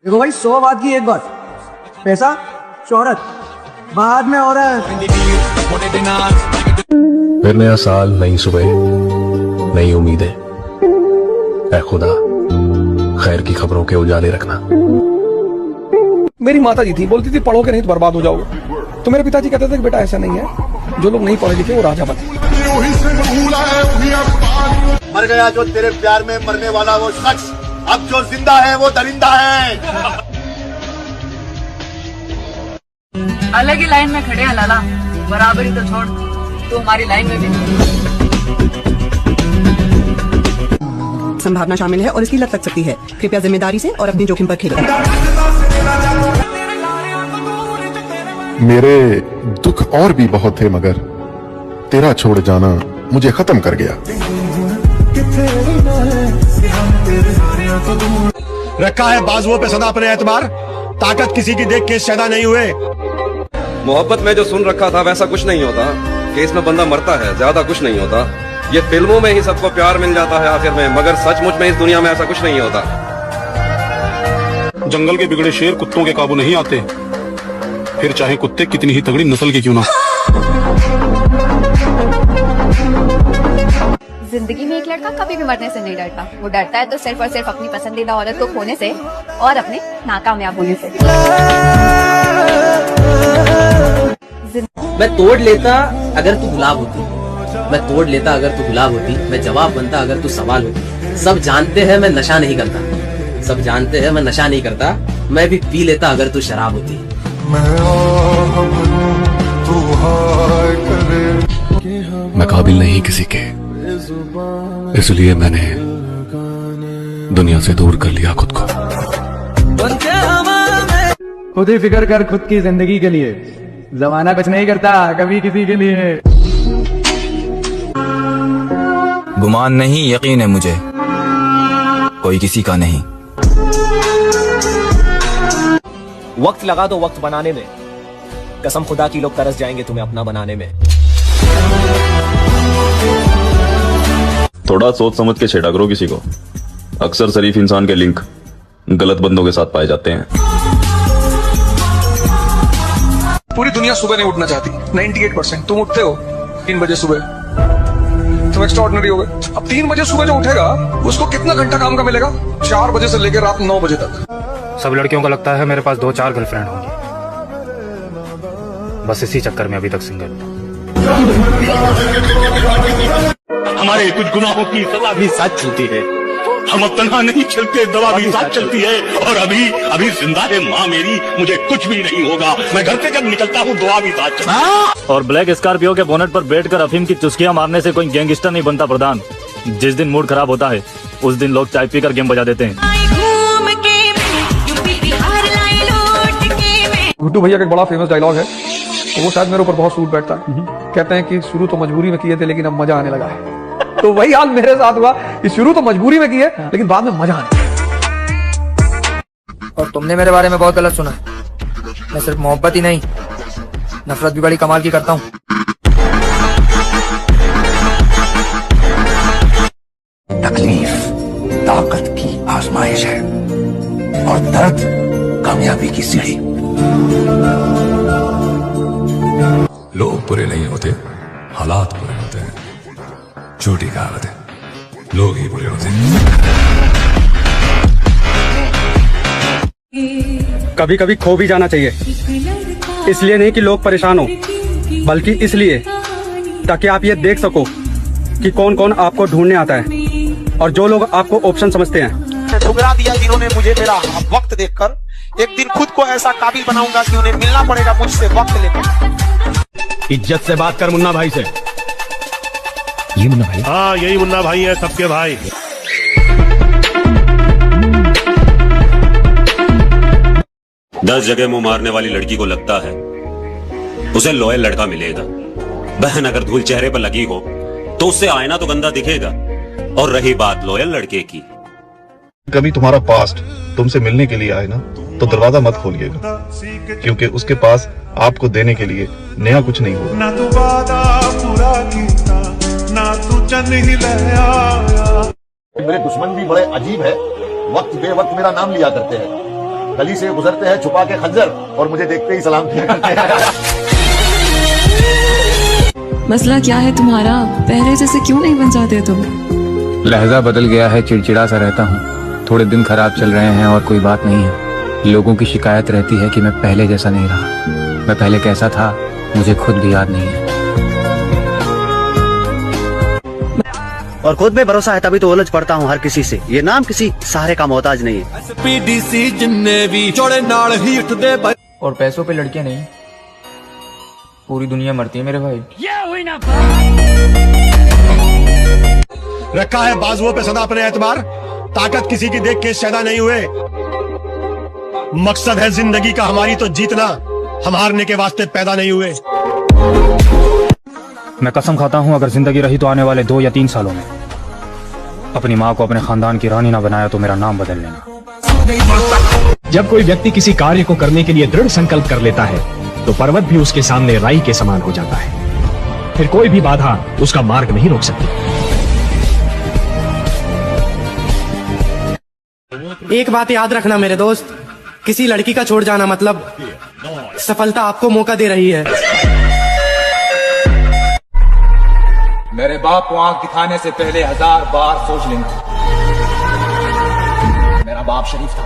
देखो भाई 100 बात की एक बात, पैसा शोहरत बाद में औरत। फिर नया साल, नई सुबह, नई उम्मीदें। ऐ खुदा खैर की खबरों के उजाले रखना। मेरी माता जी थी, बोलती थी पढ़ोगे नहीं तो बर्बाद हो जाओगे। तो मेरे पिताजी कहते थे कि बेटा ऐसा नहीं है, जो लोग नहीं पढ़े लिखे वो राजा बने। मर गया जो तेरे प्यार में मरने वाला वो शख्स, अब जो जिंदा है वो दरिंदा है। अलग ही लाइन में खड़े हैं लाला, बराबरी तो छोड़, तू हमारी लाइन में भी नहीं। संभावना शामिल है और इसकी लत लग सकती है। कृपया जिम्मेदारी से और अपनी जोखिम पर खेलें। मेरे दुख और भी बहुत थे, मगर तेरा छोड़ जाना मुझे खत्म कर गया। रखा है बाजुओं पे सदा अपने एतबार, ताकत किसी की देख के शैदा नहीं हुए। मोहब्बत में जो सुन रखा था वैसा कुछ नहीं होता, कि इसमें बंदा मरता है, ज्यादा कुछ नहीं होता। ये फिल्मों में ही सबको प्यार मिल जाता है आखिर में, मगर सचमुच में इस दुनिया में ऐसा कुछ नहीं होता। जंगल के बिगड़े शेर कुत्तों के काबू नहीं आते, फिर चाहे कुत्ते कितनी ही तगड़ी नस्ल के क्यों ना। जिंदगी में एक लड़का कभी भी मरने से नहीं डरता। वो डरता है तो सिर्फ और सिर्फ अपनी पसंदीदा औरत को खोने से और अपने नाकामयाब होने से। मैं तोड़ लेता अगर तू गुलाब होती, मैं तोड़ लेता अगर तू गुलाब होती, मैं जवाब बनता अगर तू सवाल होती। सब जानते हैं मैं नशा नहीं करता, सब जानते हैं मैं नशा नहीं करता, मैं भी पी लेता अगर तू शराब होती। मैं काबिल नहीं किसी के, इसलिए मैंने दुनिया से दूर कर लिया खुद को। खुद ही फिक्र कर खुद की जिंदगी के लिए, जमाना कुछ नहीं करता कभी किसी के लिए। गुमान नहीं यकीन है मुझे, कोई किसी का नहीं। वक्त लगा दो वक्त बनाने में, कसम खुदा की लोग तरस जाएंगे तुम्हें अपना बनाने में। थोड़ा सोच समझ के छेड़ा करो किसी को। अक्सर शरीफ इंसान के लिंक गलत बंदों के साथ पाए जाते हैं। पूरी दुनिया सुबह नहीं उठना चाहती, 98%। तुम उठते हो 3 बजे सुबह, तुम एक्स्ट्राऑर्डिनरी हो गए। अब 3 बजे सुबह जो उठेगा उसको कितना घंटा काम का मिलेगा? 4 बजे से लेकर रात 9 बजे तक। सब लड़कियों को लगता है मेरे पास 2-4 गर्लफ्रेंड होंगी, बस इसी चक्कर में अभी तक सिंगल। हमारे कुछ गुनाहों की सजा भी साथ चलती है, हम अब तन्हा नहीं चलते, दवा भी साथ चलती है। और अभी जिंदा है माँ मेरी, मुझे कुछ भी नहीं होगा। मैं घर से जब निकलता हूँ दुआ भी साथ चलती है। और ब्लैक स्कॉर्पियो के बोनट पर बैठकर अफीम की चुस्कियां मारने से कोई गैंगस्टर नहीं बनता प्रधान। जिस दिन मूड खराब होता है उस दिन लोग चाय पीकर गेम बजा देते हैं। गुड्डू भैया का एक बड़ा फेमस डायलॉग है, तो वो शायद मेरे ऊपर बहुत सूट बैठता है। कहते हैं कि शुरू तो मजबूरी में किए थे लेकिन अब मजा आने लगा है। तो वही हाल मेरे साथ हुआ कि शुरू तो मजबूरी में किए लेकिन बाद में मजा आने। और तुमने मेरे बारे में बहुत गलत सुना। मैं सिर्फ मोहब्बत ही नहीं, नफरत भी बड़ी कमाल की करता हूँ। तकलीफ ताकत की आजमाइश है और दर्द कामयाबी की सीढ़ी। लोग बुरे नहीं होते, हालात बुरे होते हैं। छोटी कहावत है, लोग ही बुरे होते हैं। कभी कभी खो भी जाना चाहिए, इसलिए नहीं कि लोग परेशान हो, बल्कि इसलिए ताकि आप ये देख सको कि कौन कौन आपको ढूंढने आता है और जो लोग आपको ऑप्शन समझते हैं। ठुकरा दिया जिन्होंने मुझे मेरा वक्त देखकर, एक दिन खुद को ऐसा काबिल बनाऊंगा कि उन्हें मिलना पड़ेगा मुझसे वक्त लेकर। इज्जत से बात कर मुन्ना भाई से। ये मुन्ना भाई? हाँ यही मुन्ना भाई है, सबके भाई। दस जगह मुंह मारने वाली लड़की को लगता है उसे लॉयल लड़का मिलेगा। बहन अगर धूल चेहरे पर लगी हो तो उससे आईना तो गंदा दिखेगा। और रही बात लॉयल लड़के की, कभी तुम्हारा पास्ट तुमसे मिलने के लिए आए ना तो दरवाजा मत खोलिएगा, क्योंकि उसके पास आपको देने के लिए नया कुछ नहीं होगा। ना तू वादा पूरा कीता, ना तू चन ही ले आया। मेरे दुश्मन भी बड़े अजीब है, वक्त बे वक्त मेरा नाम लिया करते हैं। गली से गुजरते हैं छुपा के खंजर और मुझे देखते ही सलाम किया करते हैं। मसला क्या है तुम्हारा? पहले जैसे क्यों नहीं बन जाते तुम? लहजा बदल गया है, चिड़चिड़ा सा रहता हूँ। थोड़े दिन खराब चल रहे हैं और कोई बात नहीं है। लोगों की शिकायत रहती है कि मैं पहले जैसा नहीं रहा। मैं पहले कैसा था मुझे खुद भी याद नहीं है। और खुद में भरोसा है तभी तो उलझ पड़ता हूँ हर किसी से। ये नाम किसी सहारे का मोहताज नहीं है। और पैसों पे लड़कियां नहीं, पूरी दुनिया मरती है मेरे भाई। रखा है बाजुओं पे सदा अपने एतबार, ताकत किसी की देख के शैदा नहीं हुए। मकसद है जिंदगी का हमारी तो जीतना, हम हारने के वास्ते पैदा नहीं हुए। मैं कसम खाता हूँ अगर जिंदगी रही तो आने वाले 2 या 3 सालों में अपनी माँ को अपने खानदान की रानी ना बनाया तो मेरा नाम बदल लेना। जब कोई व्यक्ति किसी कार्य को करने के लिए दृढ़ संकल्प कर लेता है तो पर्वत भी उसके सामने राई के समान हो जाता है। फिर कोई भी बाधा उसका मार्ग नहीं रोक सकती। एक बात याद रखना मेरे दोस्त, किसी लड़की का छोड़ जाना मतलब सफलता आपको मौका दे रही है। मेरे बाप को आंख दिखाने से पहले 1000 बार सोच लेना। मेरा बाप शरीफ था।